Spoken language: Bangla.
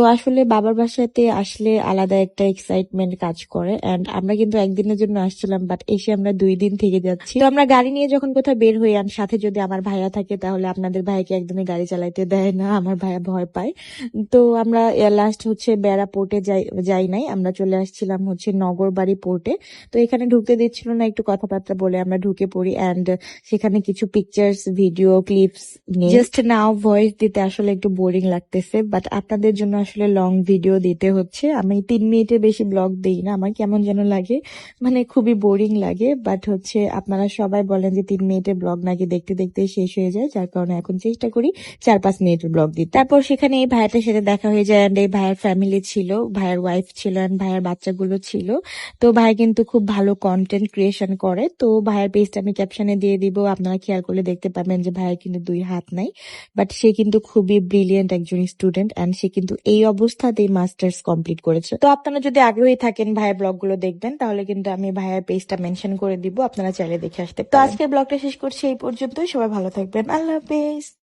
তো আসলে বাবার বাসাতে আসলে আলাদা একটা এক্সাইটমেন্ট কাজ করে। এন্ড আমরা কিন্তু একদিনের জন্য আসছিলাম, বাট এসে আমরা 2 দিন থেকে যাচ্ছি। তো আমরা গাড়ি নিয়ে যখন কোথাও বের হই, আর সাথে যদি আমার ভাইয়া থাকে, তাহলে আপনাদের ভাইকে একদমই গাড়ি চালাইতে দেয় না, আমার ভাইয়া ভয় পায়। তো আমরা লাস্ট হচ্ছে বেড়া পোর্টে যাই নাই, আমরা চলে আসছিলাম হচ্ছে নগরবাড়ি পোর্টে। তো এখানে ঢুকতে দিচ্ছিল না, একটু কথাবার্তা বলে আমরা ঢুকে পড়ি। এন্ড সেখানে কিছু পিকচার্স, ভিডিও ক্লিপস নিয়ে জাস্ট নাও ভয়েস দিতে আসলে একটু বোরিং লাগতেছে, বাট আপনাদের জন্য আসলে লং ভিডিও দিতে হচ্ছে। আমি 3 মিনিটের বেশি ব্লগ দিই না, আমার কেমন যেন লাগে, মানে খুবই বোরিং লাগে। বাট হচ্ছে আপনারা সবাই বলেন যে 3 মিনিটের ব্লগ নাকি দেখতে দেখতে শেষ হয়ে যায়, যার কারণে এখন চেষ্টা করি 4-5 মিনিটের ব্লগ দিতে। তারপর সেখানে এই ভাইয়াটার সাথে দেখা হয়ে যায়, এন্ড এই ভাইয়ের ফ্যামিলি ছিল, ভাইয়ের ওয়াইফ ছিল, এন্ড ভাইয়ের বাচ্চাগুলো ছিল। তো ভাই কিন্তু খুব ভালো কন্টেন্ট ক্রিয়েশন করে। তো ভাইয়ের পেজটা আমি ক্যাপশনে দিয়ে দিব, আপনারা খেয়াল করলে দেখতে পাবেন যে ভাইয়ের কিন্তু 2 হাত নাই, বাট সে কিন্তু খুবই ব্রিলিয়েন্ট একজন স্টুডেন্ট, এন্ড সে কিন্তু এই অবস্থাতেই মাস্টার্স কমপ্লিট করেছে। তো আপনারা যদি আগ্রহী থাকেন ভাইয়ের ব্লগ গুলো দেখবেন, তাহলে কিন্তু আমি ভাইয়ের পেজটা মেনশন করে দিব, আপনারা চাইলে দেখে আসতে পারেন। তো আজকের ব্লগটা শেষ করছি এই পর্যন্তই, সবাই ভালো থাকবেন, আল্লাহ হাফেজ।